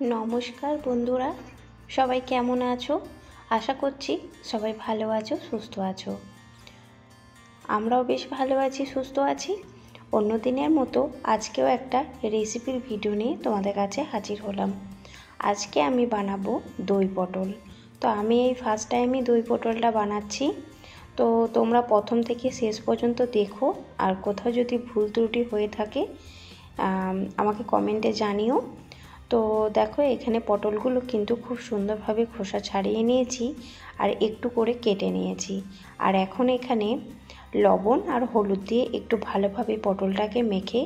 নমস্কার বন্ধুরা, সবাই কেমন আছো? আশা করছি সবাই ভালো আছো, সুস্থ আছো। আমরাও বেশ ভালো আছি, সুস্থ আছি। অন্য দিনের মতো আজকেও একটা রেসিপির ভিডিও নিয়ে তোমাদের কাছে হাজির হলাম। আজকে আমি বানাবো দই পটল। তো আমি এই ফার্স্ট টাইমই দই পটলটা বানাচ্ছি। তো তোমরা প্রথম থেকে শেষ পর্যন্ত দেখো, আর কোথাও যদি ভুল ত্রুটি হয়ে থাকে আমাকে কমেন্টে জানিও। তো দেখো, এখানে পটলগুলো কিন্তু খুব সুন্দরভাবে খোসা ছাড়িয়ে নিয়েছি আর একটু করে কেটে নিয়েছি। আর এখন এখানে লবণ আর হলুদ দিয়ে একটু ভালোভাবে পটলটাকে মেখে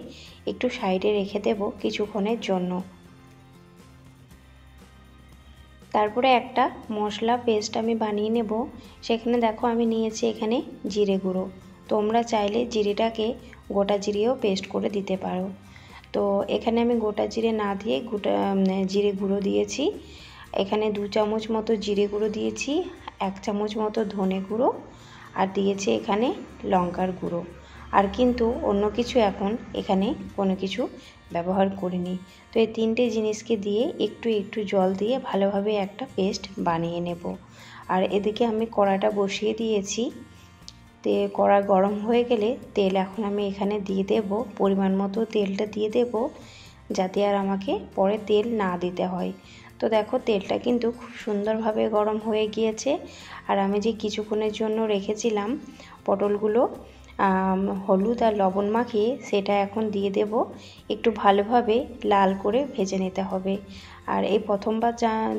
একটু সাইডে রেখে দেব কিছুক্ষণের জন্য। তারপরে একটা মশলা পেস্ট আমি বানিয়ে নেব। সেখানে দেখো আমি নিয়েছি এখানে জিরে গুঁড়ো। তোমরা চাইলে জিরেটাকে গোটা জিরেও পেস্ট করে দিতে পারো। তো এখানে আমি গোটা জিরে না দিয়ে জিরে গুঁড়ো দিয়েছি। এখানে 2 চামচ মতো জিরে গুঁড়ো দিয়েছি, 1 চামচ মতো ধনে গুঁড়ো, আর দিয়েছি এখানে লঙ্কার গুঁড়ো। আর কিন্তু অন্য কিছু এখন এখানে কোনো কিছু ব্যবহার করিনি। তো এই 3টে জিনিসকে দিয়ে একটু একটু জল দিয়ে ভালোভাবে একটা পেস্ট বানিয়ে নেব। আর এদিকে আমি কড়াটা বসিয়ে দিয়েছি। কড়া গরম হয়ে গেলে তেল এখন আমি এখানে দিয়ে দেব। পরিমাণ মতো তেলটা দিয়ে দেব, যাতে আর আমাকে পরে তেল না দিতে হয়। তো দেখো, তেলটা কিন্তু খুব সুন্দরভাবে গরম হয়ে গিয়েছে। আর আমি যে কিছুক্ষণের জন্য রেখেছিলাম পটলগুলো হলুদ আর লবণ মাখিয়ে, সেটা এখন দিয়ে দেব। একটু ভালোভাবে লাল করে ভেজে নিতে হবে। আর এই প্রথমবার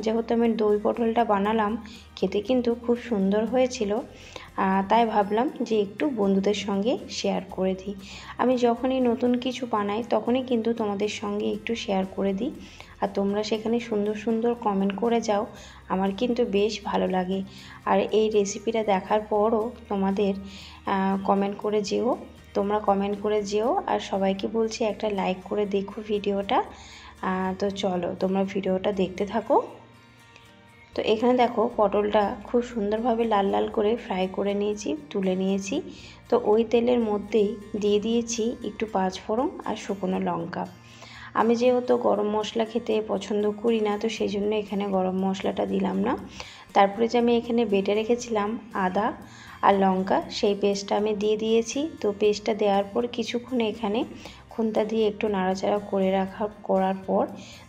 যেহেতু আমি দই পটলটা বানালাম, খেতে কিন্তু খুব সুন্দর হয়েছিল। তাই ভাবলাম যে একটু বন্ধুদের সঙ্গে শেয়ার করে দিই। আমি যখনই নতুন কিছু বানাই তখনই কিন্তু তোমাদের সঙ্গে একটু শেয়ার করে দিই। আর তোমরা সেখানে সুন্দর সুন্দর কমেন্ট করে যাও, আমার কিন্তু বেশ ভালো লাগে। আর এই রেসিপিটা দেখার পরও তোমাদের কমেন্ট করে যেও, তোমরা কমেন্ট করে যেও। আর সবাইকে বলছি একটা লাইক করে দেখো ভিডিওটা। তো চলো, তোমরা ভিডিওটা দেখতে থাকো। তো এখানে দেখো, পটলটা খুব সুন্দরভাবে লাল লাল করে ফ্রাই করে নিয়েছি, তুলে নিয়েছি। তো ওই তেলের মধ্যেই দিয়ে দিয়েছি একটু 5 ফোড়ন আর শুকনো লঙ্কা। আমি যেহেতু গরম মশলা খেতে পছন্দ করি না, তো সেই জন্য এখানে গরম মশলাটা দিলাম না। তারপরে যে আমি এখানে বেটে রেখেছিলাম আদা আর লঙ্কা, সেই পেস্টটা আমি দিয়ে দিয়েছি। তো পেস্টটা দেওয়ার পর কিছুক্ষণ এখানে খুন্তা দিয়ে একটু নাড়াচাড়া করার পর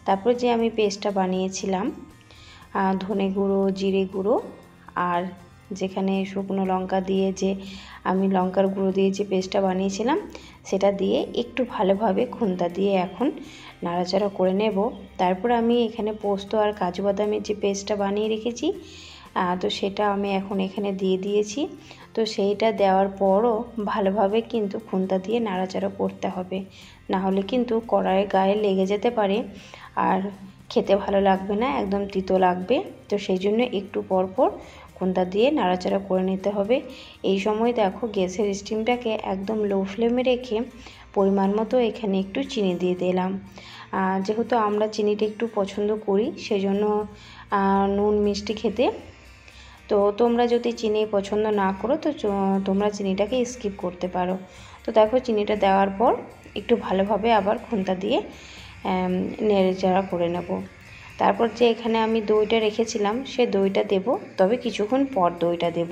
তারপর যে আমি পেস্টটা বানিয়েছিলাম ধনে গুঁড়ো, জিরে গুঁড়ো আর যেখানে শুকনো লঙ্কা দিয়ে যে আমি লঙ্কার গুঁড়ো দিয়ে যে পেস্টটা বানিয়েছিলাম, সেটা দিয়ে একটু ভালোভাবে খুন্তা দিয়ে এখন নাড়াচাড়া করে নেব। তারপর আমি এখানে পোস্ত আর কাজু বাদামের যে পেস্টটা বানিয়ে রেখেছি, তো সেটা আমি এখন এখানে দিয়ে দিয়েছি। তো সেইটা দেওয়ার পরও ভালোভাবে কিন্তু খুন্তা দিয়ে নাড়াচাড়া করতে হবে, না হলে কিন্তু কড়াইয়ের গায়ে লেগে যেতে পারে আর খেতে ভালো লাগবে না, একদম তিতো লাগবে। তো সেই জন্য একটু পর পর খুন্তা দিয়ে নাড়াচাড়া করে নিতে হবে। এই সময় দেখো, গ্যাসের স্টিমটাকে একদম লো ফ্লেমে রেখে পরিমাণ মতো এখানে একটু চিনি দিয়ে দিলাম। যেহেতু আমরা চিনিটা একটু পছন্দ করি, সেজন্য নুন মিষ্টি খেতে। তো তোমরা যদি চিনি পছন্দ না করো, তো তোমরা চিনিটাকে স্কিপ করতে পারো। তো দেখো, চিনিটা দেওয়ার পর একটু ভালোভাবে আবার খুন্তা দিয়ে নেড়েচাড়া করে নেব। তারপর যে এখানে আমি দইটা রেখেছিলাম, সে দইটা দেব, তবে কিছুক্ষণ পর দইটা দেব।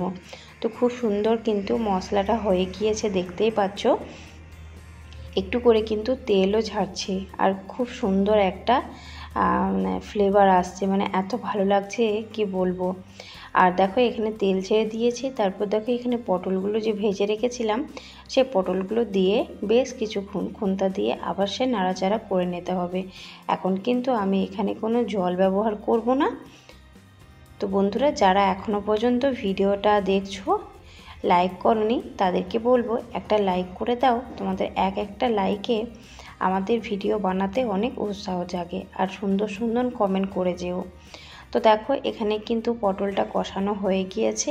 তো খুব সুন্দর কিন্তু মশলাটা হয়ে গিয়েছে, দেখতেই পাচ্ছ। একটু করে কিন্তু তেলও ঝাড়ছে আর খুব সুন্দর একটা ফ্লেভার আসছে, মানে এত ভালো লাগছে কি বলবো। আর দেখো, এখানে তেল ছেড়ে দিয়েছি। তারপর দেখো, এখানে পটলগুলো যে ভেজে রেখেছিলাম, সে পটলগুলো দিয়ে বেশ কিছুক্ষণ খুন্তা দিয়ে আবার সে নাড়াচাড়া করে নিতে হবে। এখন কিন্তু আমি এখানে কোনো জল ব্যবহার করব না। তো বন্ধুরা, যারা এখনও পর্যন্ত ভিডিওটা দেখছো, লাইক করনি, তাদেরকে বলবো একটা লাইক করে দাও। তোমাদের একটা লাইকে আমাদের ভিডিও বানাতে অনেক উৎসাহ জাগে। আর সুন্দর সুন্দর কমেন্ট করে যেও। তো দেখো, এখানে কিন্তু পটলটা কষানো হয়ে গিয়েছে।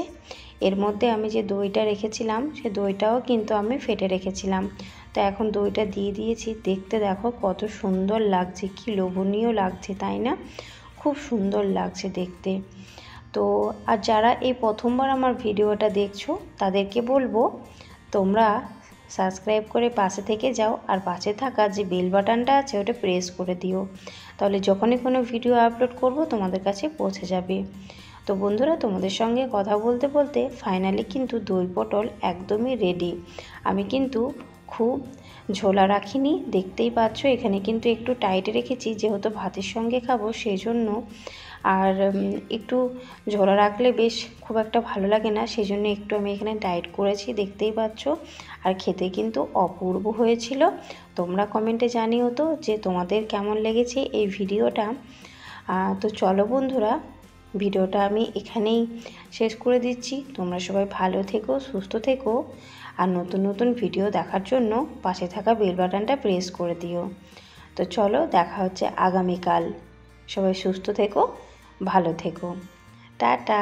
এর মধ্যে আমি যে দইটা রেখেছিলাম, সে দইটাও কিন্তু আমি ফেটে রেখেছিলাম। তো এখন দইটা দিয়ে দিয়েছি। দেখতে দেখো কত সুন্দর লাগছে, কি লোভনীয় লাগছে, তাই না? খুব সুন্দর লাগছে দেখতে। তো আর যারা এই প্রথমবার আমার ভিডিওটা দেখছো, তাদেরকে বলবো তোমরা সাবস্ক্রাইব করে পাশে থেকে যাও, আর পাশে থাকা যে বেল বাটনটা আছে ওটা প্রেস করে দিও, তাহলে যখনই কোনো ভিডিও আপলোড করব তোমাদের কাছে পৌঁছে যাবে। তো বন্ধুরা, তোমাদের সঙ্গে কথা বলতে বলতে ফাইনালি কিন্তু দই পটল একদমই রেডি। আমি কিন্তু খুব ঝোলা রাখিনি, দেখতেই পাচ্ছ এখানে কিন্তু একটু টাইট রেখেছি, যেহেতু ভাতের সঙ্গে খাবো সেই জন্য। আর একটু ঝোলা রাখলে বেশ খুব একটা ভালো লাগে না, সেই জন্য একটু আমি এখানে টাইট করেছি, দেখতেই পাচ্ছ। আর খেতে কিন্তু অপূর্ব হয়েছিল। তোমরা কমেন্টে জানিও তো যে তোমাদের কেমন লেগেছে এই ভিডিওটা। তো চলো বন্ধুরা, ভিডিওটা আমি এখানেই শেষ করে দিচ্ছি। তোমরা সবাই ভালো থেকো, সুস্থ থেকো, আর নতুন নতুন ভিডিও দেখার জন্য পাশে থাকা বেল বাটনটা প্রেস করে দিও। তো চলো, দেখা হচ্ছে আগামীকাল। সবাই সুস্থ থেকো, ভালো থেকো, টাটা।